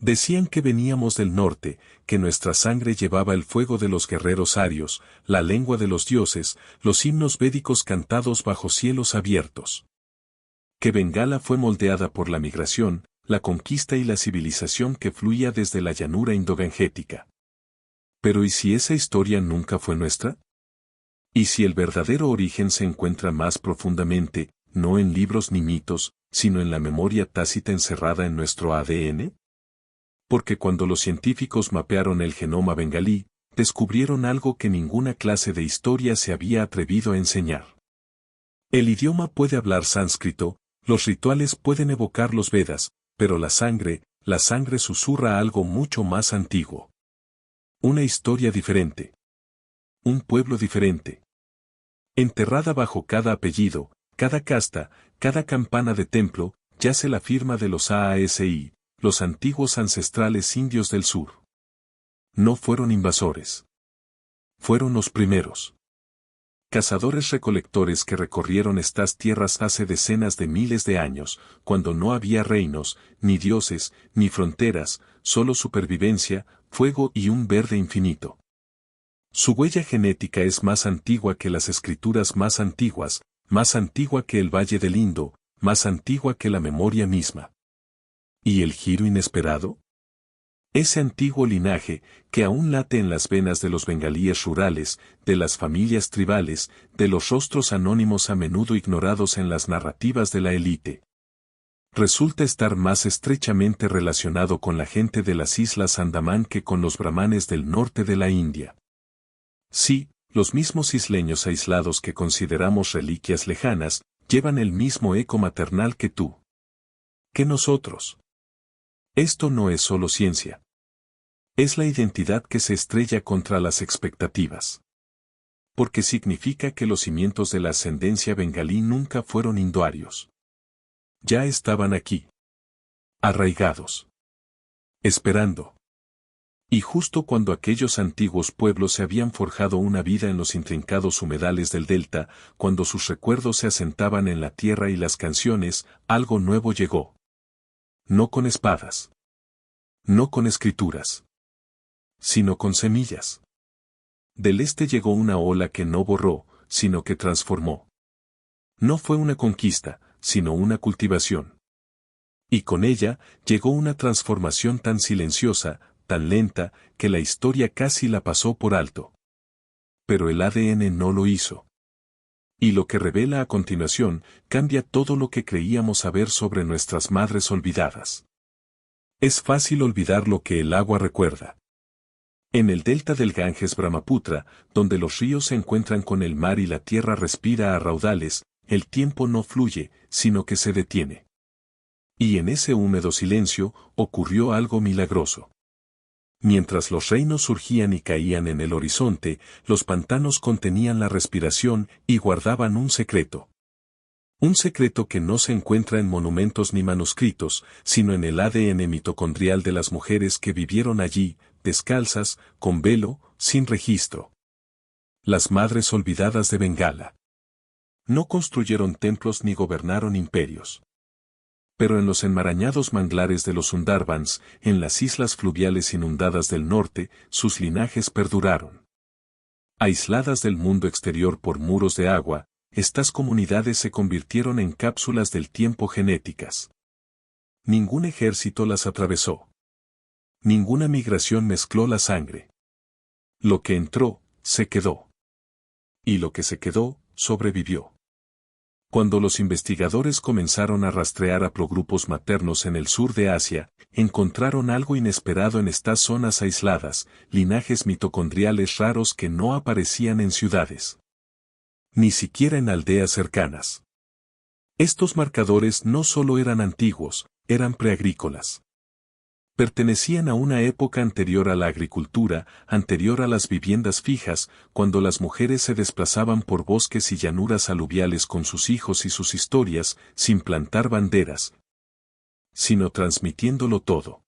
Decían que veníamos del norte, que nuestra sangre llevaba el fuego de los guerreros arios, la lengua de los dioses, los himnos védicos cantados bajo cielos abiertos. Que Bengala fue moldeada por la migración, la conquista y la civilización que fluía desde la llanura indogangética. Pero ¿y si esa historia nunca fue nuestra? ¿Y si el verdadero origen se encuentra más profundamente, no en libros ni mitos, sino en la memoria tácita encerrada en nuestro ADN? Porque cuando los científicos mapearon el genoma bengalí, descubrieron algo que ninguna clase de historia se había atrevido a enseñar. El idioma puede hablar sánscrito, los rituales pueden evocar los Vedas, pero la sangre susurra algo mucho más antiguo. Una historia diferente. Un pueblo diferente. Enterrada bajo cada apellido, cada casta, cada campana de templo, yace la firma de los AASI, los antiguos ancestrales indios del sur. No fueron invasores. Fueron los primeros. Cazadores-recolectores que recorrieron estas tierras hace decenas de miles de años, cuando no había reinos, ni dioses, ni fronteras, solo supervivencia, fuego y un verde infinito. Su huella genética es más antigua que las escrituras más antiguas, más antigua que el Valle del Indo, más antigua que la memoria misma. ¿Y el giro inesperado? Ese antiguo linaje, que aún late en las venas de los bengalíes rurales, de las familias tribales, de los rostros anónimos a menudo ignorados en las narrativas de la élite. Resulta estar más estrechamente relacionado con la gente de las islas Andamán que con los brahmanes del norte de la India. Sí, los mismos isleños aislados que consideramos reliquias lejanas, llevan el mismo eco maternal que tú. Que nosotros. Esto no es solo ciencia. Es la identidad que se estrella contra las expectativas. Porque significa que los cimientos de la ascendencia bengalí nunca fueron indoarios. Ya estaban aquí. Arraigados. Esperando. Y justo cuando aquellos antiguos pueblos se habían forjado una vida en los intrincados humedales del delta, cuando sus recuerdos se asentaban en la tierra y las canciones, algo nuevo llegó. No con espadas. No con escrituras. Sino con semillas. Del este llegó una ola que no borró, sino que transformó. No fue una conquista, sino una cultivación. Y con ella llegó una transformación tan silenciosa, tan lenta, que la historia casi la pasó por alto. Pero el ADN no lo hizo. Y lo que revela a continuación, cambia todo lo que creíamos saber sobre nuestras madres olvidadas. Es fácil olvidar lo que el agua recuerda. En el delta del Ganges Brahmaputra, donde los ríos se encuentran con el mar y la tierra respira a raudales, el tiempo no fluye, sino que se detiene. Y en ese húmedo silencio, ocurrió algo milagroso. Mientras los reinos surgían y caían en el horizonte, los pantanos contenían la respiración y guardaban un secreto. Un secreto que no se encuentra en monumentos ni manuscritos, sino en el ADN mitocondrial de las mujeres que vivieron allí, descalzas, con velo, sin registro. Las madres olvidadas de Bengala. No construyeron templos ni gobernaron imperios. Pero en los enmarañados manglares de los Sundarbans, en las islas fluviales inundadas del norte, sus linajes perduraron. Aisladas del mundo exterior por muros de agua, estas comunidades se convirtieron en cápsulas del tiempo genéticas. Ningún ejército las atravesó. Ninguna migración mezcló la sangre. Lo que entró, se quedó. Y lo que se quedó, sobrevivió. Cuando los investigadores comenzaron a rastrear haplogrupos maternos en el sur de Asia, encontraron algo inesperado en estas zonas aisladas, linajes mitocondriales raros que no aparecían en ciudades. Ni siquiera en aldeas cercanas. Estos marcadores no solo eran antiguos, eran preagrícolas. Pertenecían a una época anterior a la agricultura, anterior a las viviendas fijas, cuando las mujeres se desplazaban por bosques y llanuras aluviales con sus hijos y sus historias, sin plantar banderas, sino transmitiéndolo todo.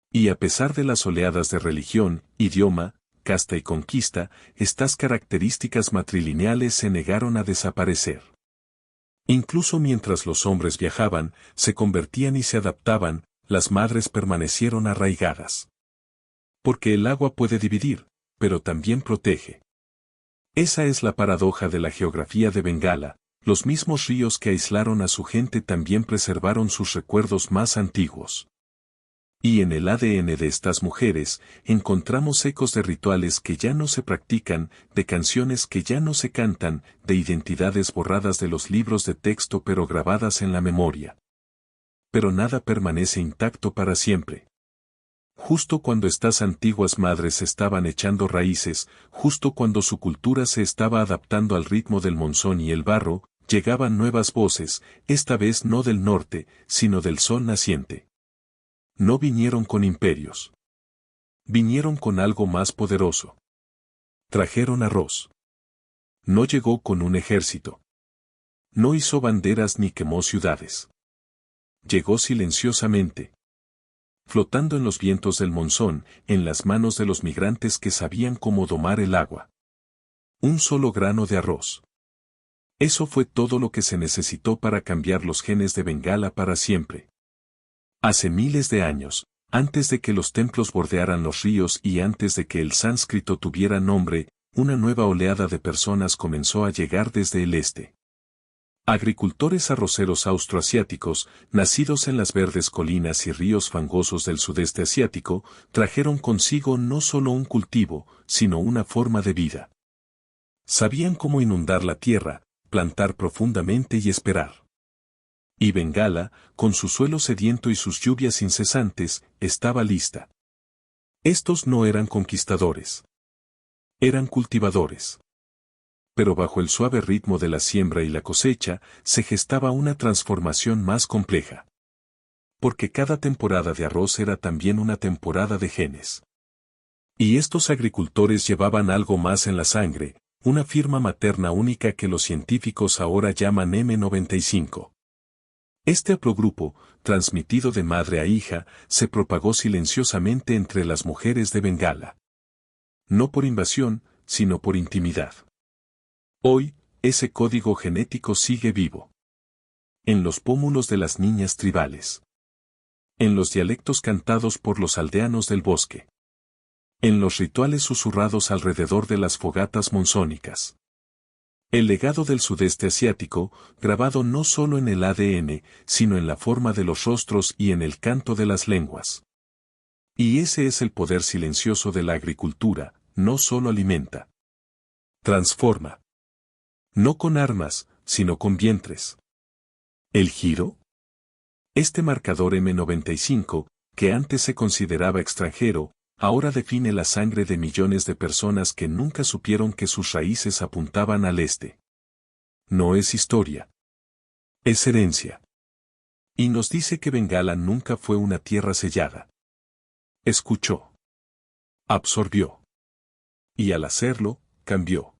Y a pesar de las oleadas de religión, idioma, casta y conquista, estas características matrilineales se negaron a desaparecer. Incluso mientras los hombres viajaban, se convertían y se adaptaban, las madres permanecieron arraigadas. Porque el agua puede dividir, pero también protege. Esa es la paradoja de la geografía de Bengala. Los mismos ríos que aislaron a su gente también preservaron sus recuerdos más antiguos. Y en el ADN de estas mujeres, encontramos ecos de rituales que ya no se practican, de canciones que ya no se cantan, de identidades borradas de los libros de texto pero grabadas en la memoria. Pero nada permanece intacto para siempre. Justo cuando estas antiguas madres estaban echando raíces, justo cuando su cultura se estaba adaptando al ritmo del monzón y el barro, llegaban nuevas voces, esta vez no del norte, sino del sol naciente. No vinieron con imperios. Vinieron con algo más poderoso. Trajeron arroz. No llegó con un ejército. No hizo banderas ni quemó ciudades. Llegó silenciosamente. Flotando en los vientos del monzón, en las manos de los migrantes que sabían cómo domar el agua. Un solo grano de arroz. Eso fue todo lo que se necesitó para cambiar los genes de Bengala para siempre. Hace miles de años, antes de que los templos bordearan los ríos y antes de que el sánscrito tuviera nombre, una nueva oleada de personas comenzó a llegar desde el este. Agricultores arroceros austroasiáticos, nacidos en las verdes colinas y ríos fangosos del sudeste asiático, trajeron consigo no solo un cultivo, sino una forma de vida. Sabían cómo inundar la tierra, plantar profundamente y esperar. Y Bengala, con su suelo sediento y sus lluvias incesantes, estaba lista. Estos no eran conquistadores. Eran cultivadores. Pero bajo el suave ritmo de la siembra y la cosecha, se gestaba una transformación más compleja. Porque cada temporada de arroz era también una temporada de genes. Y estos agricultores llevaban algo más en la sangre, una firma materna única que los científicos ahora llaman M95. Este haplogrupo, transmitido de madre a hija, se propagó silenciosamente entre las mujeres de Bengala. No por invasión, sino por intimidad. Hoy, ese código genético sigue vivo. En los pómulos de las niñas tribales. En los dialectos cantados por los aldeanos del bosque. En los rituales susurrados alrededor de las fogatas monzónicas. El legado del sudeste asiático, grabado no solo en el ADN, sino en la forma de los rostros y en el canto de las lenguas. Y ese es el poder silencioso de la agricultura, no solo alimenta. Transforma. No con armas, sino con vientres. ¿El giro? Este marcador M95, que antes se consideraba extranjero, ahora define la sangre de millones de personas que nunca supieron que sus raíces apuntaban al este. No es historia. Es herencia. Y nos dice que Bengala nunca fue una tierra sellada. Escuchó. Absorbió. Y al hacerlo, cambió.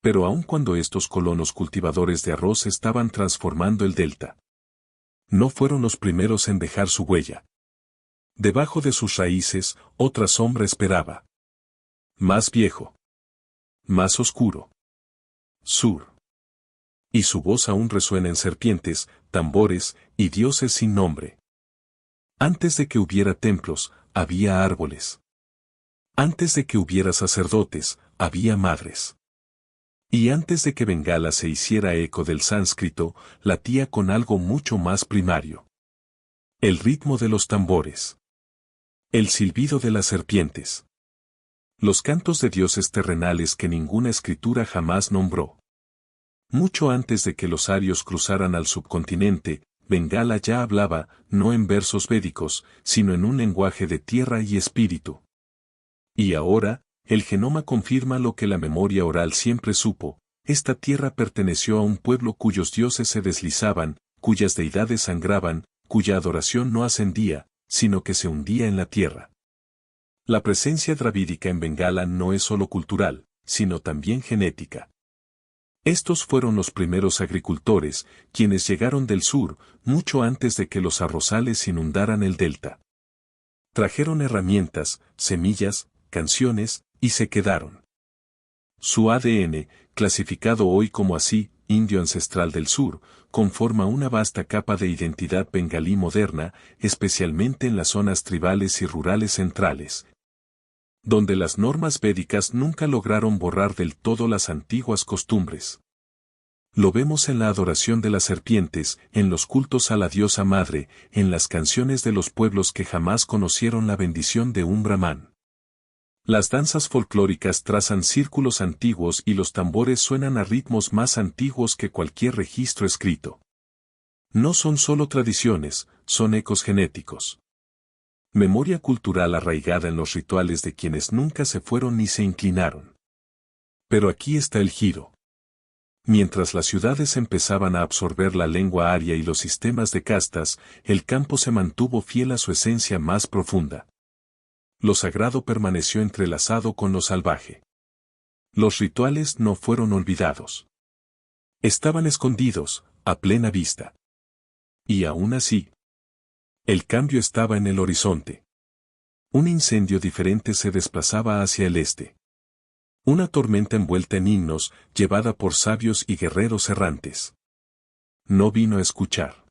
Pero aun cuando estos colonos cultivadores de arroz estaban transformando el delta, no fueron los primeros en dejar su huella. Debajo de sus raíces, otra sombra esperaba. Más viejo. Más oscuro. Sur. Y su voz aún resuena en serpientes, tambores y dioses sin nombre. Antes de que hubiera templos, había árboles. Antes de que hubiera sacerdotes, había madres. Y antes de que Bengala se hiciera eco del sánscrito, latía con algo mucho más primario. El ritmo de los tambores. El silbido de las serpientes. Los cantos de dioses terrenales que ninguna escritura jamás nombró. Mucho antes de que los arios cruzaran al subcontinente, Bengala ya hablaba, no en versos védicos, sino en un lenguaje de tierra y espíritu. Y ahora, el genoma confirma lo que la memoria oral siempre supo: esta tierra perteneció a un pueblo cuyos dioses se deslizaban, cuyas deidades sangraban, cuya adoración no ascendía, sino que se hundía en la tierra. La presencia dravídica en Bengala no es solo cultural, sino también genética. Estos fueron los primeros agricultores, quienes llegaron del sur, mucho antes de que los arrozales inundaran el delta. Trajeron herramientas, semillas, canciones, y se quedaron. Su ADN, clasificado hoy como así, indio ancestral del sur, conforma una vasta capa de identidad bengalí moderna, especialmente en las zonas tribales y rurales centrales, donde las normas védicas nunca lograron borrar del todo las antiguas costumbres. Lo vemos en la adoración de las serpientes, en los cultos a la diosa madre, en las canciones de los pueblos que jamás conocieron la bendición de un brahmán. Las danzas folclóricas trazan círculos antiguos y los tambores suenan a ritmos más antiguos que cualquier registro escrito. No son solo tradiciones, son ecos genéticos. Memoria cultural arraigada en los rituales de quienes nunca se fueron ni se inclinaron. Pero aquí está el giro. Mientras las ciudades empezaban a absorber la lengua aria y los sistemas de castas, el campo se mantuvo fiel a su esencia más profunda. Lo sagrado permaneció entrelazado con lo salvaje. Los rituales no fueron olvidados. Estaban escondidos, a plena vista. Y aún así, el cambio estaba en el horizonte. Un incendio diferente se desplazaba hacia el este. Una tormenta envuelta en himnos, llevada por sabios y guerreros errantes. No vino a escuchar.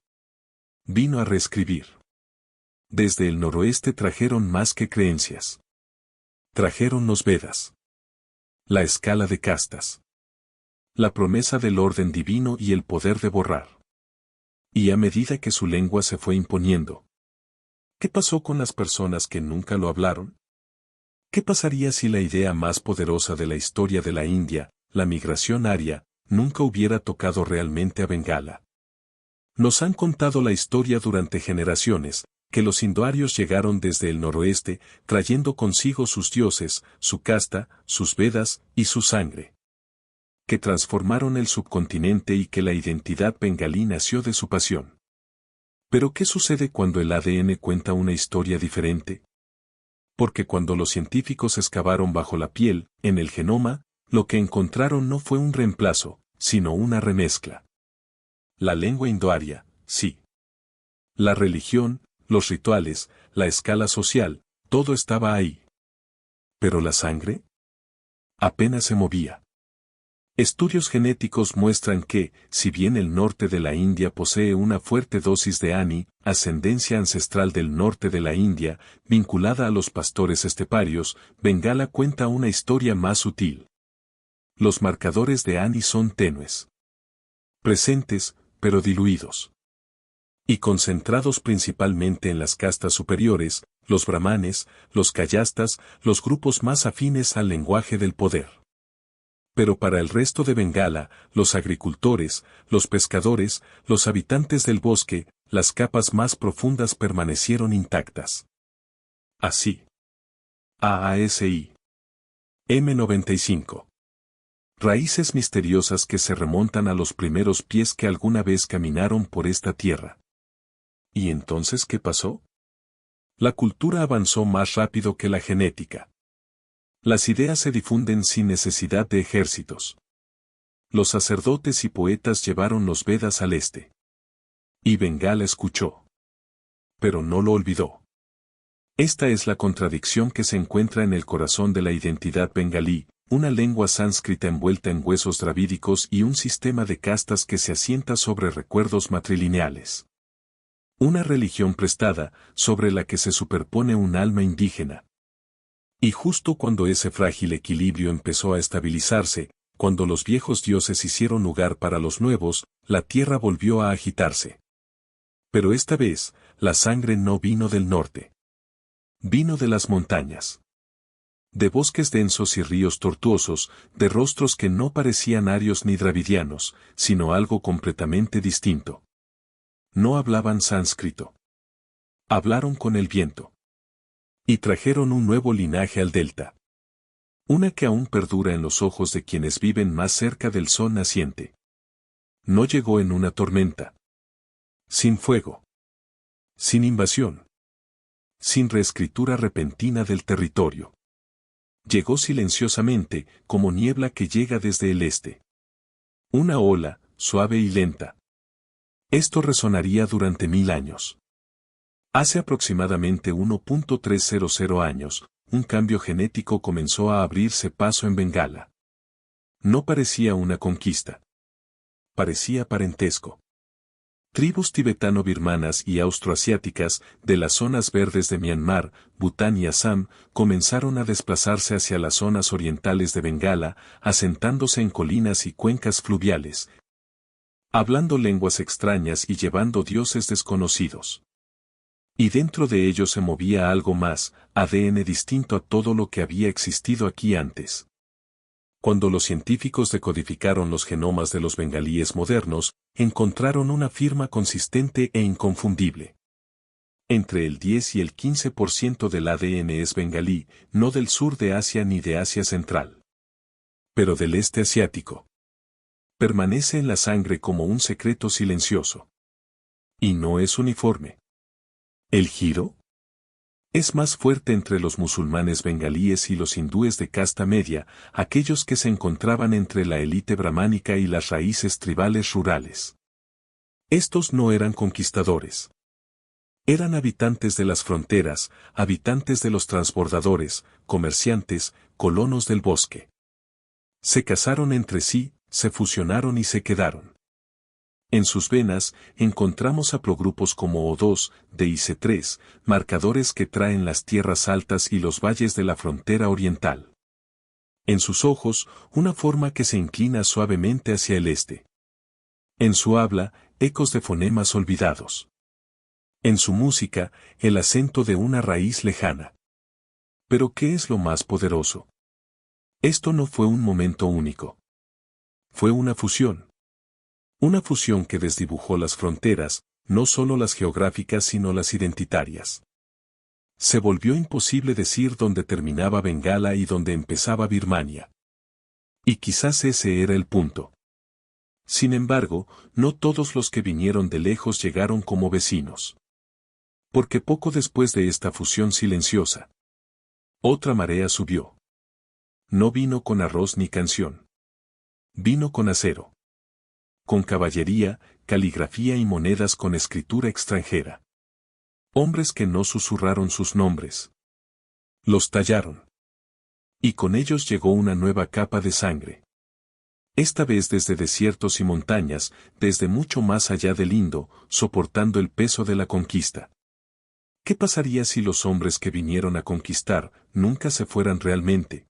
Vino a reescribir. Desde el noroeste trajeron más que creencias. Trajeron los Vedas. La escala de castas. La promesa del orden divino y el poder de borrar. Y a medida que su lengua se fue imponiendo, ¿qué pasó con las personas que nunca lo hablaron? ¿Qué pasaría si la idea más poderosa de la historia de la India, la migración aria, nunca hubiera tocado realmente a Bengala? Nos han contado la historia durante generaciones, que los indoarios llegaron desde el noroeste, trayendo consigo sus dioses, su casta, sus Vedas y su sangre. Que transformaron el subcontinente y que la identidad bengalí nació de su pasión. Pero ¿qué sucede cuando el ADN cuenta una historia diferente? Porque cuando los científicos excavaron bajo la piel, en el genoma, lo que encontraron no fue un reemplazo, sino una remezcla. La lengua indoaria, sí. La religión, los rituales, la escala social, todo estaba ahí. ¿Pero la sangre? Apenas se movía. Estudios genéticos muestran que, si bien el norte de la India posee una fuerte dosis de Ani, ascendencia ancestral del norte de la India, vinculada a los pastores esteparios, Bengala cuenta una historia más sutil. Los marcadores de Ani son tenues. Presentes, pero diluidos. Y concentrados principalmente en las castas superiores, los brahmanes, los kayastas, los grupos más afines al lenguaje del poder. Pero para el resto de Bengala, los agricultores, los pescadores, los habitantes del bosque, las capas más profundas permanecieron intactas. Así. AASI. M95. Raíces misteriosas que se remontan a los primeros pies que alguna vez caminaron por esta tierra. ¿Y entonces qué pasó? La cultura avanzó más rápido que la genética. Las ideas se difunden sin necesidad de ejércitos. Los sacerdotes y poetas llevaron los Vedas al este. Y Bengala escuchó. Pero no lo olvidó. Esta es la contradicción que se encuentra en el corazón de la identidad bengalí, una lengua sánscrita envuelta en huesos dravídicos y un sistema de castas que se asienta sobre recuerdos matrilineales. Una religión prestada, sobre la que se superpone un alma indígena. Y justo cuando ese frágil equilibrio empezó a estabilizarse, cuando los viejos dioses hicieron lugar para los nuevos, la tierra volvió a agitarse. Pero esta vez, la sangre no vino del norte. Vino de las montañas. De bosques densos y ríos tortuosos, de rostros que no parecían arios ni dravidianos, sino algo completamente distinto. No hablaban sánscrito. Hablaron con el viento. Y trajeron un nuevo linaje al delta. Una que aún perdura en los ojos de quienes viven más cerca del sol naciente. No llegó en una tormenta. Sin fuego. Sin invasión. Sin reescritura repentina del territorio. Llegó silenciosamente, como niebla que llega desde el este. Una ola, suave y lenta. Esto resonaría durante 1000 años. Hace aproximadamente 1.300 años, un cambio genético comenzó a abrirse paso en Bengala. No parecía una conquista. Parecía parentesco. Tribus tibetano-birmanas y austroasiáticas de las zonas verdes de Myanmar, Bután y Assam comenzaron a desplazarse hacia las zonas orientales de Bengala, asentándose en colinas y cuencas fluviales, hablando lenguas extrañas y llevando dioses desconocidos. Y dentro de ellos se movía algo más, ADN distinto a todo lo que había existido aquí antes. Cuando los científicos decodificaron los genomas de los bengalíes modernos, encontraron una firma consistente e inconfundible. Entre el 10 y el 15% del ADN es bengalí, no del sur de Asia ni de Asia Central, pero del este asiático. Permanece en la sangre como un secreto silencioso. Y no es uniforme. ¿El giro? Es más fuerte entre los musulmanes bengalíes y los hindúes de casta media, aquellos que se encontraban entre la élite brahmánica y las raíces tribales rurales. Estos no eran conquistadores. Eran habitantes de las fronteras, habitantes de los transbordadores, comerciantes, colonos del bosque. Se casaron entre sí, se fusionaron y se quedaron. En sus venas, encontramos haplogrupos como O2, DIC3, marcadores que traen las tierras altas y los valles de la frontera oriental. En sus ojos, una forma que se inclina suavemente hacia el este. En su habla, ecos de fonemas olvidados. En su música, el acento de una raíz lejana. Pero ¿qué es lo más poderoso? Esto no fue un momento único. Fue una fusión. Una fusión que desdibujó las fronteras, no solo las geográficas sino las identitarias. Se volvió imposible decir dónde terminaba Bengala y dónde empezaba Birmania. Y quizás ese era el punto. Sin embargo, no todos los que vinieron de lejos llegaron como vecinos. Porque poco después de esta fusión silenciosa, otra marea subió. No vino con arroz ni canción. Vino con acero. Con caballería, caligrafía y monedas con escritura extranjera. Hombres que no susurraron sus nombres. Los tallaron. Y con ellos llegó una nueva capa de sangre. Esta vez desde desiertos y montañas, desde mucho más allá del Indo, soportando el peso de la conquista. ¿Qué pasaría si los hombres que vinieron a conquistar nunca se fueran realmente?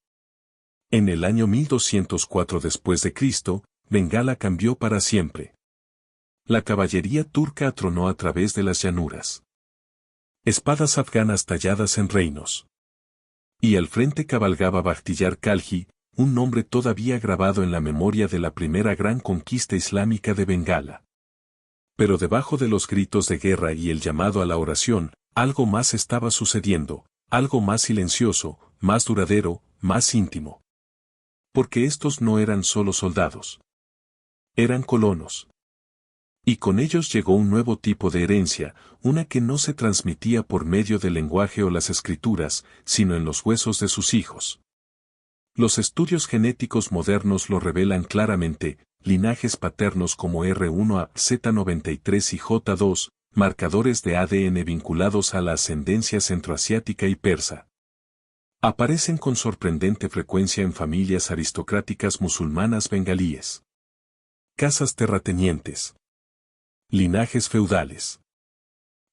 En el año 1204 después de Cristo, Bengala cambió para siempre. La caballería turca atronó a través de las llanuras. Espadas afganas talladas en reinos. Y al frente cabalgaba Bakhtiar Khalji, un nombre todavía grabado en la memoria de la primera gran conquista islámica de Bengala. Pero debajo de los gritos de guerra y el llamado a la oración, algo más estaba sucediendo, algo más silencioso, más duradero, más íntimo. Porque estos no eran solo soldados. Eran colonos. Y con ellos llegó un nuevo tipo de herencia, una que no se transmitía por medio del lenguaje o las escrituras, sino en los huesos de sus hijos. Los estudios genéticos modernos lo revelan claramente, linajes paternos como R1A, Z93 y J2, marcadores de ADN vinculados a la ascendencia centroasiática y persa. Aparecen con sorprendente frecuencia en familias aristocráticas musulmanas bengalíes. Casas terratenientes. Linajes feudales.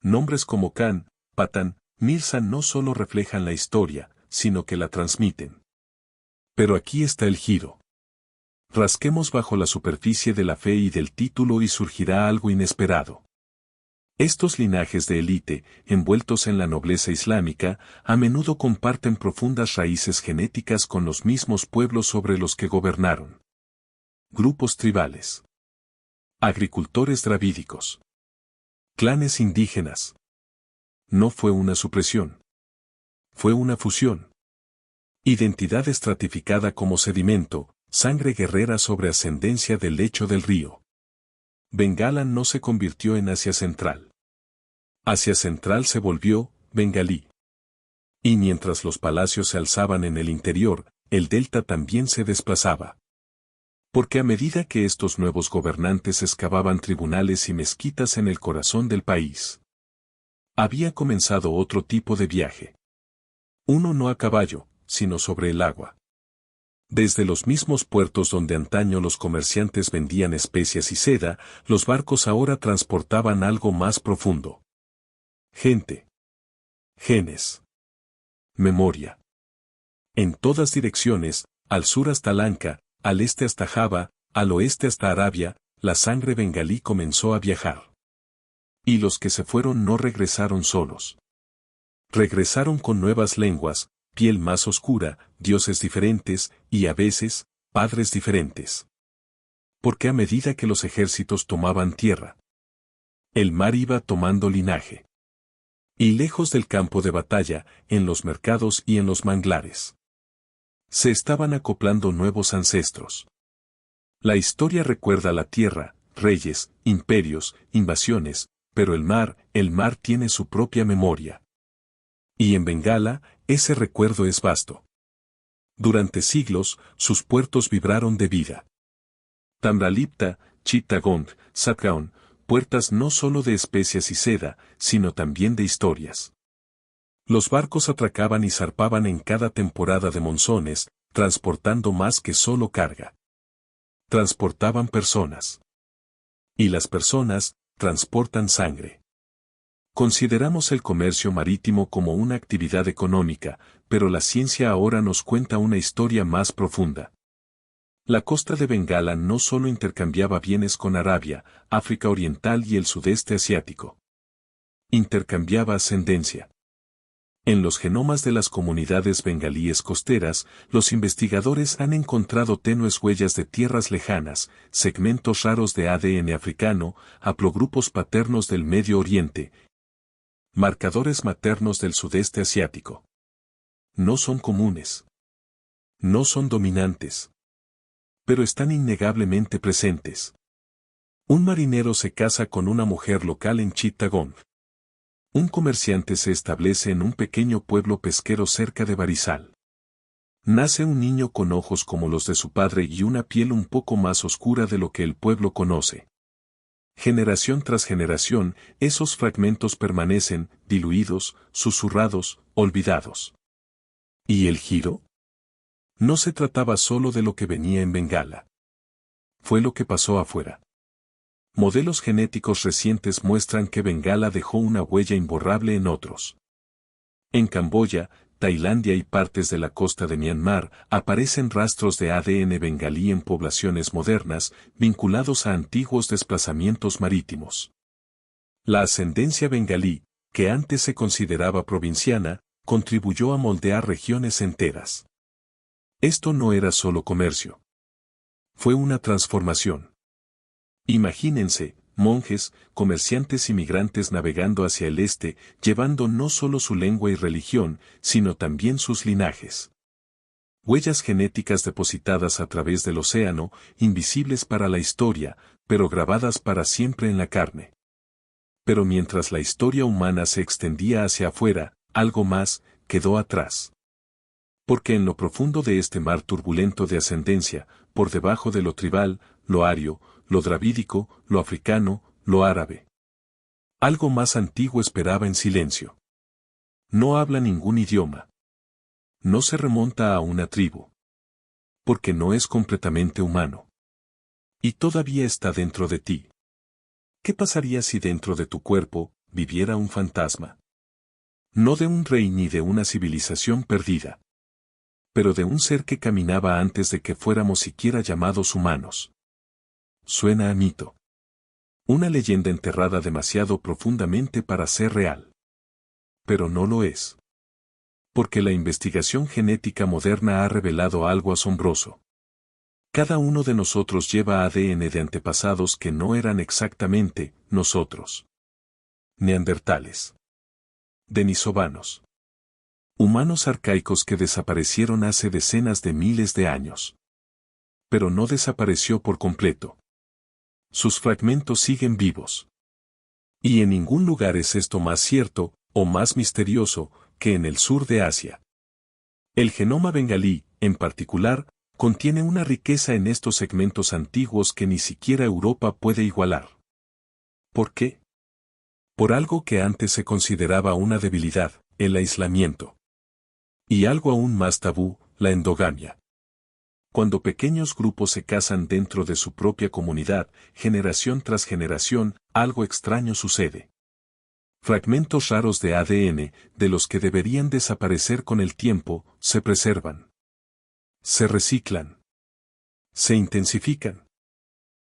Nombres como Khan, Patán, Mirza no solo reflejan la historia, sino que la transmiten. Pero aquí está el giro. Rasquemos bajo la superficie de la fe y del título y surgirá algo inesperado. Estos linajes de élite, envueltos en la nobleza islámica, a menudo comparten profundas raíces genéticas con los mismos pueblos sobre los que gobernaron. Grupos tribales. Agricultores dravídicos. Clanes indígenas. No fue una supresión. Fue una fusión. Identidad estratificada como sedimento, sangre guerrera sobre ascendencia del lecho del río. Bengala no se convirtió en Asia Central. Asia Central se volvió bengalí. Y mientras los palacios se alzaban en el interior, el delta también se desplazaba. Porque a medida que estos nuevos gobernantes excavaban tribunales y mezquitas en el corazón del país, había comenzado otro tipo de viaje. Uno no a caballo, sino sobre el agua. Desde los mismos puertos donde antaño los comerciantes vendían especias y seda, los barcos ahora transportaban algo más profundo. Gente. Genes. Memoria. En todas direcciones, al sur hasta Lanka, al este hasta Java, al oeste hasta Arabia, la sangre bengalí comenzó a viajar. Y los que se fueron no regresaron solos. Regresaron con nuevas lenguas, piel más oscura, dioses diferentes, y a veces, padres diferentes. Porque a medida que los ejércitos tomaban tierra, el mar iba tomando linaje. Y lejos del campo de batalla, en los mercados y en los manglares, se estaban acoplando nuevos ancestros. La historia recuerda la tierra, reyes, imperios, invasiones, pero el mar tiene su propia memoria. Y en Bengala, ese recuerdo es vasto. Durante siglos, sus puertos vibraron de vida. Tamralipta, Chittagong, Satgaon, puertas no solo de especias y seda, sino también de historias. Los barcos atracaban y zarpaban en cada temporada de monzones, transportando más que solo carga. Transportaban personas. Y las personas, transportan sangre. Consideramos el comercio marítimo como una actividad económica, pero la ciencia ahora nos cuenta una historia más profunda. La costa de Bengala no solo intercambiaba bienes con Arabia, África Oriental y el sudeste asiático. Intercambiaba ascendencia. En los genomas de las comunidades bengalíes costeras, los investigadores han encontrado tenues huellas de tierras lejanas, segmentos raros de ADN africano, haplogrupos paternos del Medio Oriente, marcadores maternos del sudeste asiático. No son comunes. No son dominantes. Pero están innegablemente presentes. Un marinero se casa con una mujer local en Chittagong. Un comerciante se establece en un pequeño pueblo pesquero cerca de Barisal. Nace un niño con ojos como los de su padre y una piel un poco más oscura de lo que el pueblo conoce. Generación tras generación, esos fragmentos permanecen, diluidos, susurrados, olvidados. ¿Y el giro? No se trataba solo de lo que venía en Bengala. Fue lo que pasó afuera. Modelos genéticos recientes muestran que Bengala dejó una huella imborrable en otros. En Camboya, Tailandia y partes de la costa de Myanmar aparecen rastros de ADN bengalí en poblaciones modernas, vinculados a antiguos desplazamientos marítimos. La ascendencia bengalí, que antes se consideraba provinciana, contribuyó a moldear regiones enteras. Esto no era solo comercio. Fue una transformación. Imagínense, monjes, comerciantes inmigrantes navegando hacia el este, llevando no solo su lengua y religión, sino también sus linajes. Huellas genéticas depositadas a través del océano, invisibles para la historia, pero grabadas para siempre en la carne. Pero mientras la historia humana se extendía hacia afuera, algo más quedó atrás. Porque en lo profundo de este mar turbulento de ascendencia, por debajo de lo tribal, lo ario, lo dravídico, lo africano, lo árabe, algo más antiguo esperaba en silencio. No habla ningún idioma. No se remonta a una tribu. Porque no es completamente humano. Y todavía está dentro de ti. ¿Qué pasaría si dentro de tu cuerpo viviera un fantasma? No de un rey ni de una civilización perdida, pero de un ser que caminaba antes de que fuéramos siquiera llamados humanos. Suena a mito. Una leyenda enterrada demasiado profundamente para ser real. Pero no lo es. Porque la investigación genética moderna ha revelado algo asombroso. Cada uno de nosotros lleva ADN de antepasados que no eran exactamente nosotros. Neandertales. Denisovanos. Humanos arcaicos que desaparecieron hace decenas de miles de años. Pero no desapareció por completo. Sus fragmentos siguen vivos. Y en ningún lugar es esto más cierto, o más misterioso, que en el sur de Asia. El genoma bengalí, en particular, contiene una riqueza en estos segmentos antiguos que ni siquiera Europa puede igualar. ¿Por qué? Por algo que antes se consideraba una debilidad, el aislamiento. Y algo aún más tabú, la endogamia. Cuando pequeños grupos se casan dentro de su propia comunidad, generación tras generación, algo extraño sucede. Fragmentos raros de ADN, de los que deberían desaparecer con el tiempo, se preservan. Se reciclan. Se intensifican.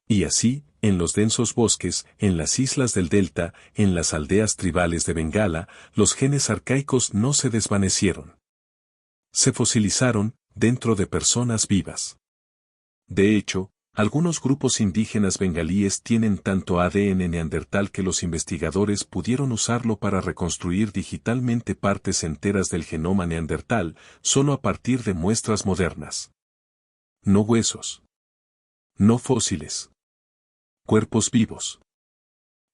Y así, en los densos bosques, en las islas del delta, en las aldeas tribales de Bengala, los genes arcaicos no se desvanecieron. Se fosilizaron, dentro de personas vivas. De hecho, algunos grupos indígenas bengalíes tienen tanto ADN neandertal que los investigadores pudieron usarlo para reconstruir digitalmente partes enteras del genoma neandertal, solo a partir de muestras modernas. No huesos. No fósiles. Cuerpos vivos.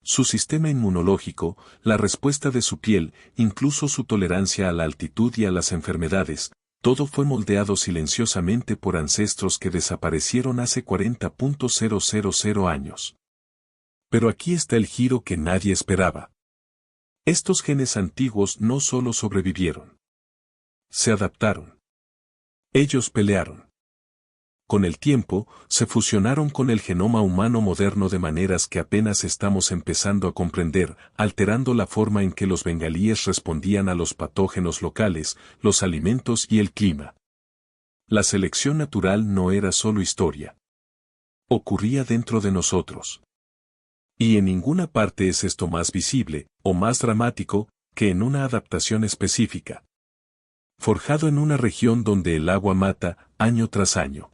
Su sistema inmunológico, la respuesta de su piel, incluso su tolerancia a la altitud y a las enfermedades, todo fue moldeado silenciosamente por ancestros que desaparecieron hace 40.000 años. Pero aquí está el giro que nadie esperaba. Estos genes antiguos no solo sobrevivieron. Se adaptaron. Ellos pelearon. Con el tiempo, se fusionaron con el genoma humano moderno de maneras que apenas estamos empezando a comprender, alterando la forma en que los bengalíes respondían a los patógenos locales, los alimentos y el clima. La selección natural no era solo historia. Ocurría dentro de nosotros. Y en ninguna parte es esto más visible, o más dramático, que en una adaptación específica. Forjado en una región donde el agua mata, año tras año.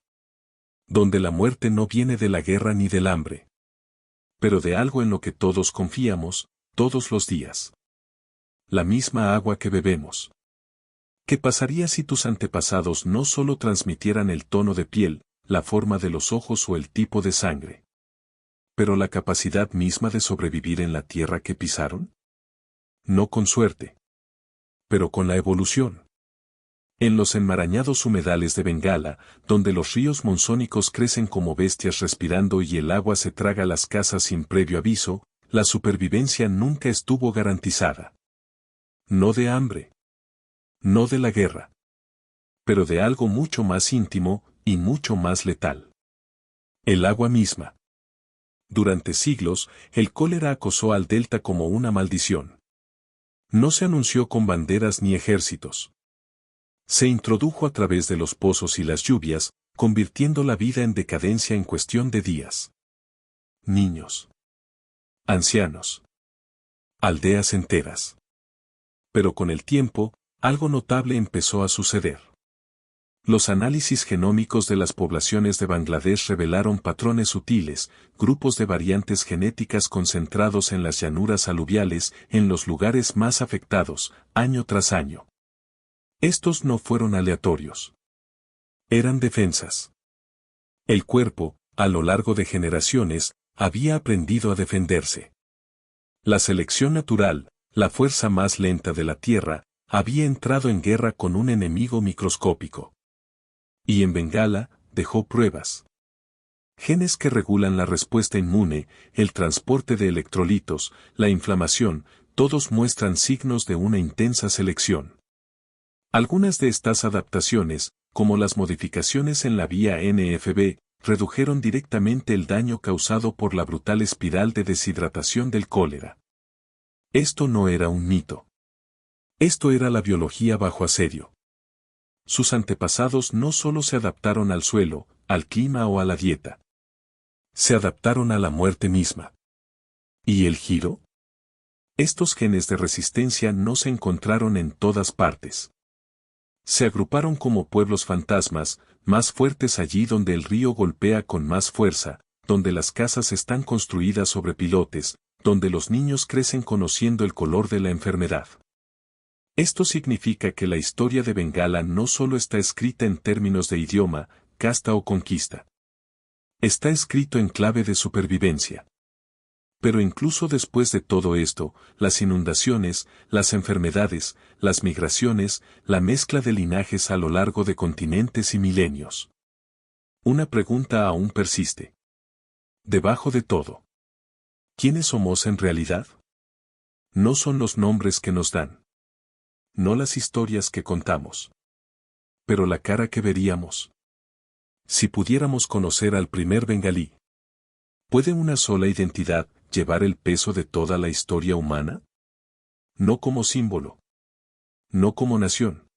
Donde la muerte no viene de la guerra ni del hambre. Pero de algo en lo que todos confiamos, todos los días. La misma agua que bebemos. ¿Qué pasaría si tus antepasados no solo transmitieran el tono de piel, la forma de los ojos o el tipo de sangre? ¿Pero la capacidad misma de sobrevivir en la tierra que pisaron? No con suerte. Pero con la evolución. En los enmarañados humedales de Bengala, donde los ríos monzónicos crecen como bestias respirando y el agua se traga las casas sin previo aviso, la supervivencia nunca estuvo garantizada. No de hambre. No de la guerra. Pero de algo mucho más íntimo y mucho más letal. El agua misma. Durante siglos, el cólera acosó al delta como una maldición. No se anunció con banderas ni ejércitos. Se introdujo a través de los pozos y las lluvias, convirtiendo la vida en decadencia en cuestión de días. Niños. Ancianos. Aldeas enteras. Pero con el tiempo, algo notable empezó a suceder. Los análisis genómicos de las poblaciones de Bangladesh revelaron patrones sutiles, grupos de variantes genéticas concentrados en las llanuras aluviales, en los lugares más afectados, año tras año. Estos no fueron aleatorios. Eran defensas. El cuerpo, a lo largo de generaciones, había aprendido a defenderse. La selección natural, la fuerza más lenta de la Tierra, había entrado en guerra con un enemigo microscópico. Y en Bengala, dejó pruebas. Genes que regulan la respuesta inmune, el transporte de electrolitos, la inflamación, todos muestran signos de una intensa selección. Algunas de estas adaptaciones, como las modificaciones en la vía NFB, redujeron directamente el daño causado por la brutal espiral de deshidratación del cólera. Esto no era un mito. Esto era la biología bajo asedio. Sus antepasados no solo se adaptaron al suelo, al clima o a la dieta. Se adaptaron a la muerte misma. ¿Y el giro? Estos genes de resistencia no se encontraron en todas partes. Se agruparon como pueblos fantasmas, más fuertes allí donde el río golpea con más fuerza, donde las casas están construidas sobre pilotes, donde los niños crecen conociendo el color de la enfermedad. Esto significa que la historia de Bengala no solo está escrita en términos de idioma, casta o conquista. Está escrito en clave de supervivencia. Pero incluso después de todo esto, las inundaciones, las enfermedades, las migraciones, la mezcla de linajes a lo largo de continentes y milenios. Una pregunta aún persiste. Debajo de todo, ¿quiénes somos en realidad? No son los nombres que nos dan. No las historias que contamos. Pero la cara que veríamos. Si pudiéramos conocer al primer bengalí, ¿puede una sola identidad llevar el peso de toda la historia humana? No como símbolo, no como nación,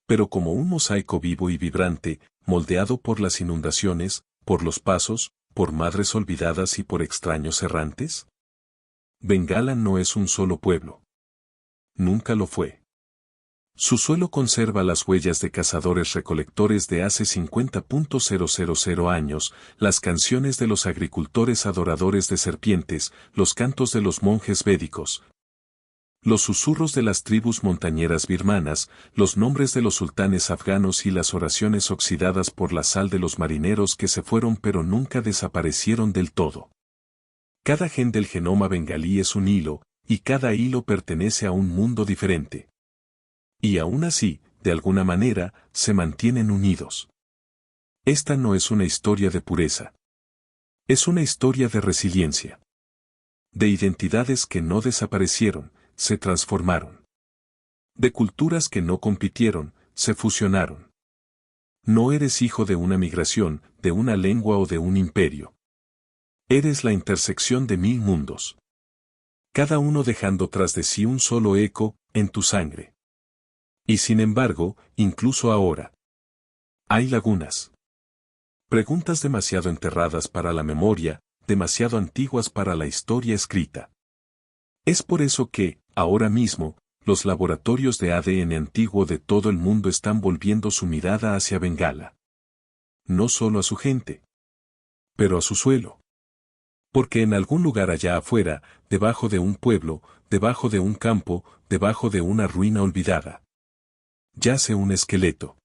pero como un mosaico vivo y vibrante, moldeado por las inundaciones, por los pasos, por madres olvidadas y por extraños errantes. Bengala no es un solo pueblo. Nunca lo fue. Su suelo conserva las huellas de cazadores-recolectores de hace 50.000 años, las canciones de los agricultores adoradores de serpientes, los cantos de los monjes védicos, los susurros de las tribus montañeras birmanas, los nombres de los sultanes afganos y las oraciones oxidadas por la sal de los marineros que se fueron pero nunca desaparecieron del todo. Cada gen del genoma bengalí es un hilo, y cada hilo pertenece a un mundo diferente. Y aún así, de alguna manera, se mantienen unidos. Esta no es una historia de pureza. Es una historia de resiliencia. De identidades que no desaparecieron, se transformaron. De culturas que no compitieron, se fusionaron. No eres hijo de una migración, de una lengua o de un imperio. Eres la intersección de 1000 mundos. Cada uno dejando tras de sí un solo eco, en tu sangre. Y sin embargo, incluso ahora, hay lagunas. Preguntas demasiado enterradas para la memoria, demasiado antiguas para la historia escrita. Es por eso que, ahora mismo, los laboratorios de ADN antiguo de todo el mundo están volviendo su mirada hacia Bengala. No solo a su gente, pero a su suelo. Porque en algún lugar allá afuera, debajo de un pueblo, debajo de un campo, debajo de una ruina olvidada, yace un esqueleto.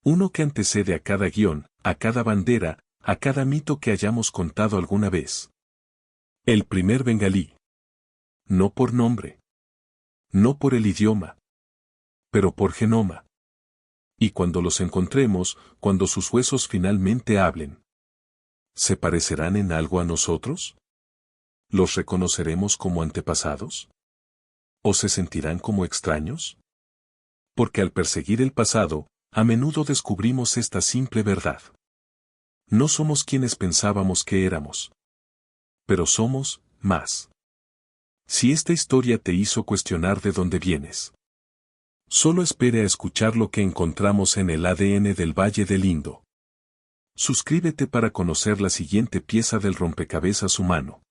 Uno que antecede a cada guión, a cada bandera, a cada mito que hayamos contado alguna vez. El primer bengalí. No por nombre. No por el idioma. Pero por genoma. Y cuando los encontremos, cuando sus huesos finalmente hablen, ¿se parecerán en algo a nosotros? ¿Los reconoceremos como antepasados? ¿O se sentirán como extraños? Porque al perseguir el pasado, a menudo descubrimos esta simple verdad. No somos quienes pensábamos que éramos. Pero somos más. Si esta historia te hizo cuestionar de dónde vienes, solo espere a escuchar lo que encontramos en el ADN del Valle del Indo. Suscríbete para conocer la siguiente pieza del rompecabezas humano.